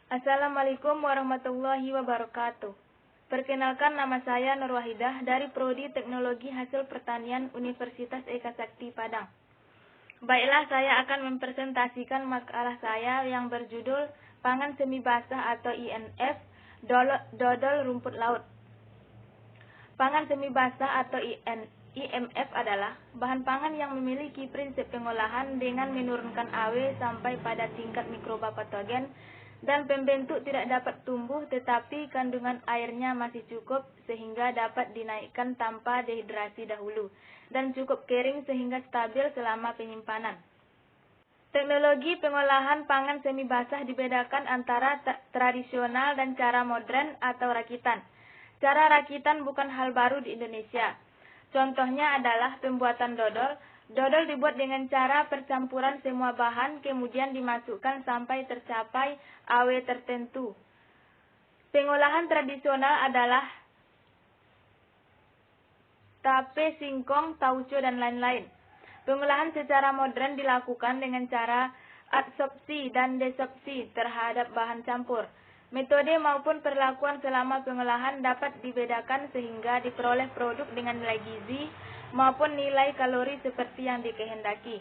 Assalamualaikum warahmatullahi wabarakatuh. Perkenalkan, nama saya Nur Wahidah dari Prodi Teknologi Hasil Pertanian Universitas Eka Sakti Padang. Baiklah, saya akan mempresentasikan makalah saya yang berjudul Pangan Semi Basah atau INF, Dodol Rumput Laut. Pangan semi basah atau IMF adalah bahan pangan yang memiliki prinsip pengolahan dengan menurunkan AW sampai pada tingkat mikroba patogen dan pembentuk tidak dapat tumbuh tetapi kandungan airnya masih cukup sehingga dapat dinaikkan tanpa dehidrasi dahulu dan cukup kering sehingga stabil selama penyimpanan. Teknologi pengolahan pangan semi basah dibedakan antara tradisional dan cara modern atau rakitan. Cara rakitan bukan hal baru di Indonesia. Contohnya adalah pembuatan dodol. Dodol dibuat dengan cara percampuran semua bahan kemudian dimasukkan sampai tercapai AW tertentu. Pengolahan tradisional adalah tape, singkong, tauco, dan lain-lain. Pengolahan secara modern dilakukan dengan cara adsorpsi dan desorpsi terhadap bahan campur. Metode maupun perlakuan selama pengolahan dapat dibedakan sehingga diperoleh produk dengan nilai gizi maupun nilai kalori seperti yang dikehendaki.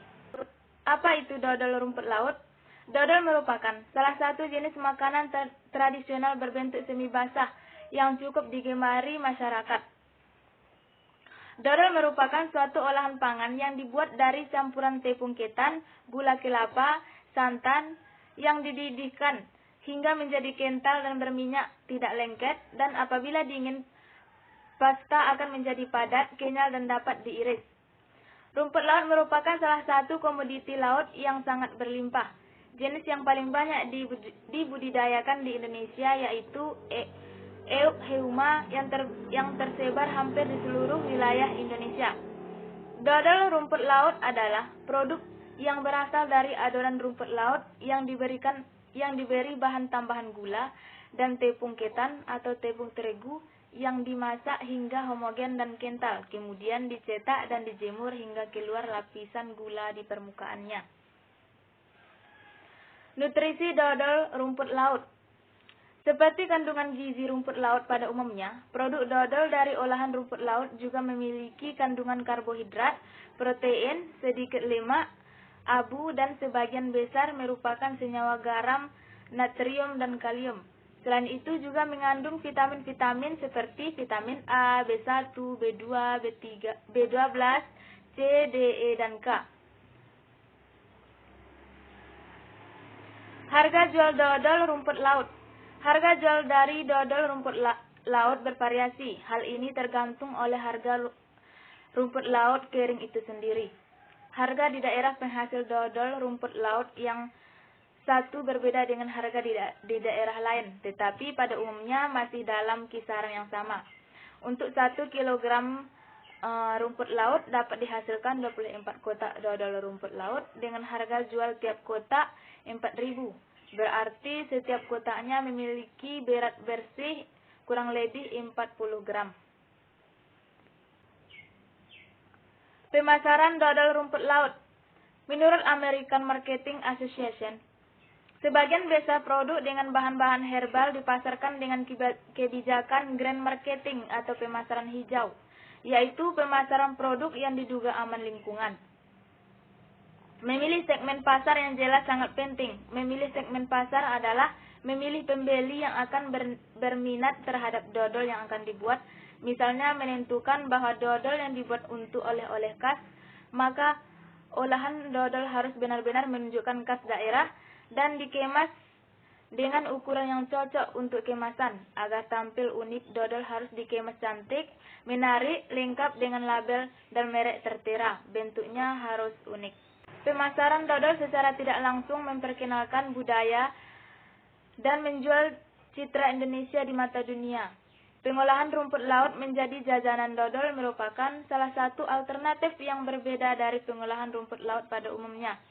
Apa itu dodol rumput laut? Dodol merupakan salah satu jenis makanan tradisional berbentuk semi basah yang cukup digemari masyarakat. Dodol merupakan suatu olahan pangan yang dibuat dari campuran tepung ketan, gula kelapa, santan yang dididihkan hingga menjadi kental dan berminyak, tidak lengket, dan apabila dingin, pasta akan menjadi padat, kenyal, dan dapat diiris. Rumput laut merupakan salah satu komoditi laut yang sangat berlimpah. Jenis yang paling banyak dibudidayakan di Indonesia yaitu Eucheuma yang tersebar hampir di seluruh wilayah Indonesia. Dodol rumput laut adalah produk yang berasal dari adonan rumput laut yang diberi bahan tambahan gula dan tepung ketan atau tepung terigu yang dimasak hingga homogen dan kental, kemudian dicetak dan dijemur hingga keluar lapisan gula di permukaannya. Nutrisi dodol rumput laut. Seperti kandungan gizi rumput laut pada umumnya, produk dodol dari olahan rumput laut juga memiliki kandungan karbohidrat, protein, sedikit lemak, abu, dan sebagian besar merupakan senyawa garam, natrium, dan kalium. Selain itu juga mengandung vitamin-vitamin seperti vitamin A, B1, B2, B3, B12, C, D, E, dan K. Harga jual dodol rumput laut. Harga jual dari dodol rumput laut bervariasi. Hal ini tergantung oleh harga rumput laut kering itu sendiri. Harga di daerah penghasil dodol rumput laut yang satu berbeda dengan harga di daerah lain, tetapi pada umumnya masih dalam kisaran yang sama. Untuk 1 kilogram rumput laut dapat dihasilkan 24 kotak dodol rumput laut dengan harga jual tiap kotak 4.000. Berarti setiap kotaknya memiliki berat bersih kurang lebih 40 gram. Pemasaran dodol rumput laut. Menurut American Marketing Association, sebagian besar produk dengan bahan-bahan herbal dipasarkan dengan kebijakan grand marketing atau pemasaran hijau, yaitu pemasaran produk yang diduga aman lingkungan. Memilih segmen pasar yang jelas sangat penting. Memilih segmen pasar adalah memilih pembeli yang akan berminat terhadap dodol yang akan dibuat. Misalnya menentukan bahwa dodol yang dibuat untuk oleh-oleh khas, maka olahan dodol harus benar-benar menunjukkan khas daerah dan dikemas dengan ukuran yang cocok untuk kemasan. Agar tampil unik, dodol harus dikemas cantik, menarik, lengkap dengan label dan merek tertera. Bentuknya harus unik. Pemasaran dodol secara tidak langsung memperkenalkan budaya dan menjual citra Indonesia di mata dunia. Pengolahan rumput laut menjadi jajanan dodol merupakan salah satu alternatif yang berbeda dari pengolahan rumput laut pada umumnya.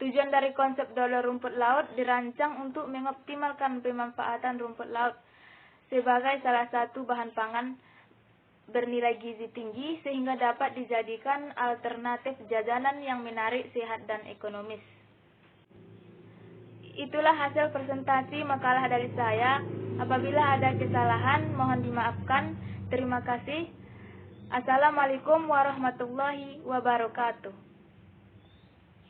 Tujuan dari konsep dodol rumput laut dirancang untuk mengoptimalkan pemanfaatan rumput laut sebagai salah satu bahan pangan bernilai gizi tinggi sehingga dapat dijadikan alternatif jajanan yang menarik, sehat, dan ekonomis. itulah hasil presentasi makalah dari saya. Apabila ada kesalahan, mohon dimaafkan. Terima kasih. Assalamualaikum warahmatullahi wabarakatuh.